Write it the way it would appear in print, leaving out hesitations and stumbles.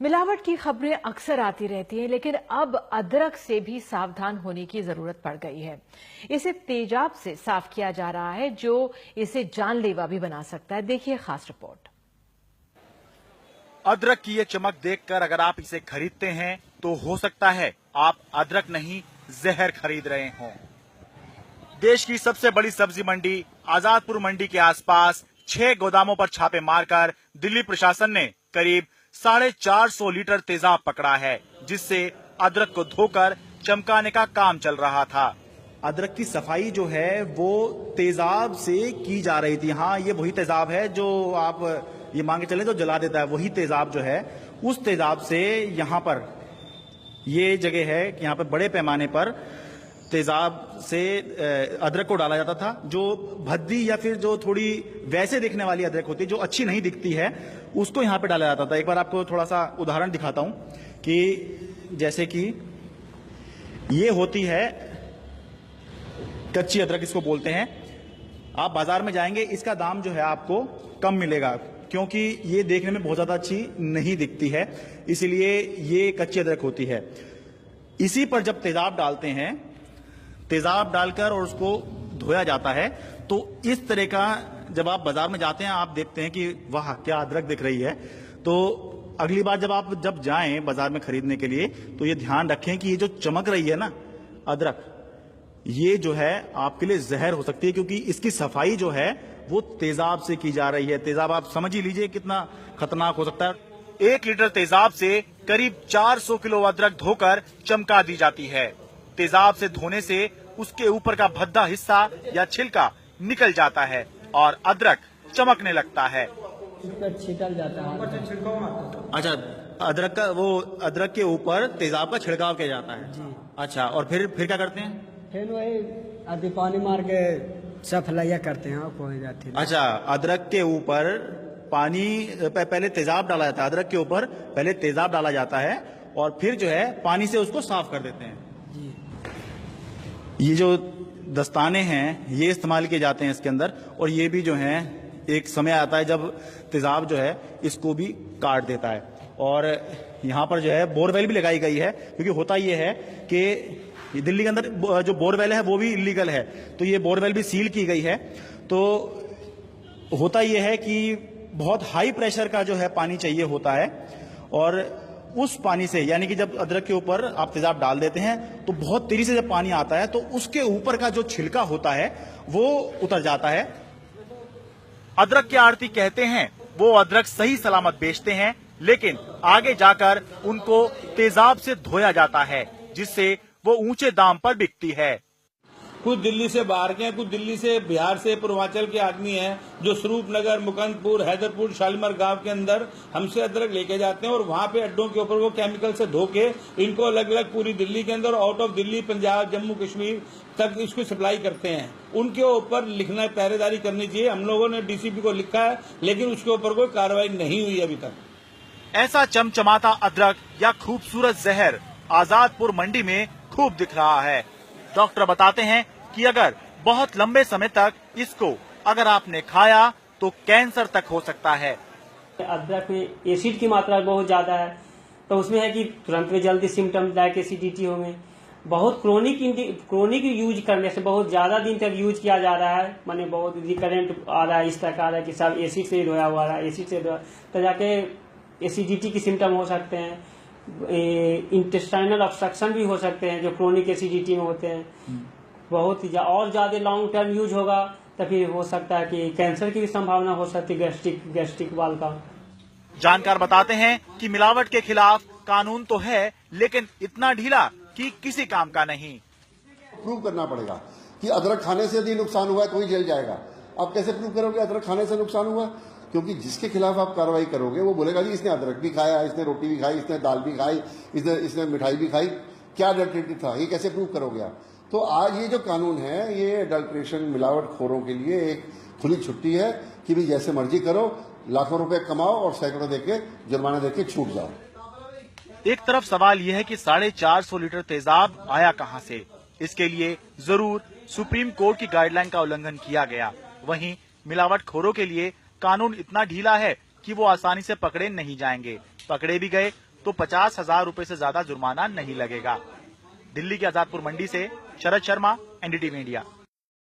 मिलावट की खबरें अक्सर आती रहती हैं, लेकिन अब अदरक से भी सावधान होने की जरूरत पड़ गई है। इसे तेजाब से साफ किया जा रहा है, जो इसे जानलेवा भी बना सकता है। देखिए खास रिपोर्ट। अदरक की ये चमक देखकर अगर आप इसे खरीदते हैं तो हो सकता है आप अदरक नहीं जहर खरीद रहे हों। देश की सबसे बड़ी सब्जी मंडी आजादपुर मंडी के आसपास 6 गोदामों पर छापे मारकर दिल्ली प्रशासन ने करीब 450 लीटर तेजाब पकड़ा है, जिससे अदरक को धोकर चमकाने का काम चल रहा था। अदरक की सफाई जो है वो तेजाब से की जा रही थी। हाँ, ये वही तेजाब है जो आप ये मान के चले तो जला देता है। वही तेजाब जो है, उस तेजाब से यहाँ पर ये जगह है कि यहाँ पर बड़े पैमाने पर तेजाब से अदरक को डाला जाता था। जो भद्दी या फिर जो थोड़ी वैसे दिखने वाली अदरक होती है, जो अच्छी नहीं दिखती है, उसको यहाँ पे डाला जाता था। एक बार आपको थोड़ा सा उदाहरण दिखाता हूं कि जैसे कि ये होती है कच्ची अदरक, इसको बोलते हैं। आप बाजार में जाएंगे, इसका दाम जो है आपको कम मिलेगा, क्योंकि ये देखने में बहुत ज्यादा अच्छी नहीं दिखती है, इसीलिए ये कच्ची अदरक होती है। इसी पर जब तेजाब डालते हैं, तेजाब डालकर और उसको धोया जाता है, तो इस तरह का जब आप बाजार में जाते हैं, आप देखते हैं कि वाह क्या अदरक दिख रही है। तो अगली बार जब जाएं बाजार में खरीदने के लिए, तो ये ध्यान रखें कि ये जो चमक रही है ना अदरक, ये जो है आपके लिए जहर हो सकती है, क्योंकि इसकी सफाई जो है वो तेजाब से की जा रही है। तेजाब आप समझ ही लीजिए कितना खतरनाक हो सकता है। 1 लीटर तेजाब से करीब 400 किलो अदरक धोकर चमका दी जाती है। तेजाब से धोने से उसके ऊपर का भद्दा हिस्सा या छिलका निकल जाता है और अदरक चमकने लगता है। छिटल जाता है। अच्छा, अदरक के ऊपर तेजाब का छिड़काव किया जाता है जी। अच्छा, और फिर क्या करते हैं? फिर वही आधी पानी मार के सफाइया करते हैं, कोई जाती है। अच्छा, अदरक के ऊपर पानी पहले तेजाब डाला जाता है, अदरक के ऊपर पहले तेजाब डाला जाता है और फिर जो है पानी से उसको साफ कर देते हैं जी। ये जो दस्ताने हैं ये इस्तेमाल किए जाते हैं इसके अंदर, और ये भी जो है एक समय आता है जब तेजाब जो है इसको भी काट देता है। और यहाँ पर जो है बोरवेल भी लगाई गई है, क्योंकि होता ये है कि दिल्ली के अंदर जो बोरवेल है वो भी इलीगल है, तो ये बोरवेल भी सील की गई है। तो होता ये है कि बहुत हाई प्रेशर का जो है पानी चाहिए होता है, और उस पानी से, यानी कि जब अदरक के ऊपर आप तेजाब डाल देते हैं तो बहुत तेजी से जब पानी आता है तो उसके ऊपर का जो छिलका होता है वो उतर जाता है। अदरक के आड़ती कहते हैं वो अदरक सही सलामत बेचते हैं, लेकिन आगे जाकर उनको तेजाब से धोया जाता है, जिससे वो ऊंचे दाम पर बिकती है। कुछ दिल्ली से बाहर के हैं, कुछ दिल्ली से, बिहार से, पूर्वांचल के आदमी हैं जो स्वरूपनगर, मुकंदपुर, हैदरपुर, शालीमार गांव के अंदर हमसे अदरक लेके जाते हैं और वहां पे अड्डों के ऊपर वो केमिकल से धो के इनको अलग अलग पूरी दिल्ली के अंदर, आउट ऑफ दिल्ली, पंजाब, जम्मू कश्मीर तक इसको सप्लाई करते हैं। उनके ऊपर लिखना, पहरेदारी करनी चाहिए। हम लोगों ने डीसीपी को लिखा है, लेकिन उसके ऊपर कोई कार्रवाई नहीं हुई अभी तक। ऐसा चमचमाता अदरक या खूबसूरत जहर आजादपुर मंडी में खूब दिख रहा है। डॉक्टर बताते हैं कि अगर बहुत लंबे समय तक इसको अगर आपने खाया तो कैंसर तक हो सकता है। अदरक में एसिड की मात्रा बहुत ज्यादा है, तो उसमें है कि तुरंत में जल्दी सिम्टम्स लाइक एसिडिटी होंगे। बहुत क्रोनिक यूज करने से, बहुत ज्यादा दिन तक यूज किया जा रहा है, माने बहुत रिकरेंट आ रहा है, इस तरह का आ रहा है कि सब एसिड से धोया हुआ है, एसिड से धोया, तो जाके एसिडिटी के सिम्टम हो सकते हैं। इंटेस्टाइनल ऑब्स्ट्रक्शन भी हो सकते हैं जो क्रोनिक एसिडिटी में होते हैं। बहुत ही और ज्यादा लॉन्ग टर्म यूज होगा तो फिर हो सकता है कि कैंसर की भी संभावना हो सकती है, गैस्ट्रिक वाल का। जानकार बताते हैं कि मिलावट के खिलाफ कानून तो है, लेकिन इतना ढीला कि किसी काम का नहीं। प्रूव करना पड़ेगा कि अदरक खाने से यदि नुकसान हुआ है तो ही जेल जाएगा। आप कैसे प्रूव करोगे अदरक खाने से नुकसान हुआ? क्योंकि जिसके खिलाफ आप कार्रवाई करोगे वो बोलेगा जी इसने अदरक भी खाया, इसने रोटी भी खाई, इसने दाल भी खाई, इसने मिठाई भी खाई, क्या अडल्ट्रेटेड था, ये कैसे प्रूव करोगे आप? तो आज ये जो कानून है ये अडल्ट्रेशन, मिलावट खोरों के लिए एक खुली छुट्टी है कि भाई जैसे मर्जी करो, लाखों रुपए कमाओ और सैकड़ों देके जुर्माना देके छूट जाओ। एक तरफ सवाल यह है कि 450 लीटर तेजाब आया कहां से। इसके लिए जरूर सुप्रीम कोर्ट की गाइडलाइन का उल्लंघन किया गया, वहीं मिलावटखोरों के लिए कानून इतना ढीला है कि वो आसानी से पकड़े नहीं जाएंगे। पकड़े भी गए तो 50,000 रुपए से ज्यादा जुर्माना नहीं लगेगा। दिल्ली के आजादपुर मंडी से शरद शर्मा, एनडीटीवी इंडिया।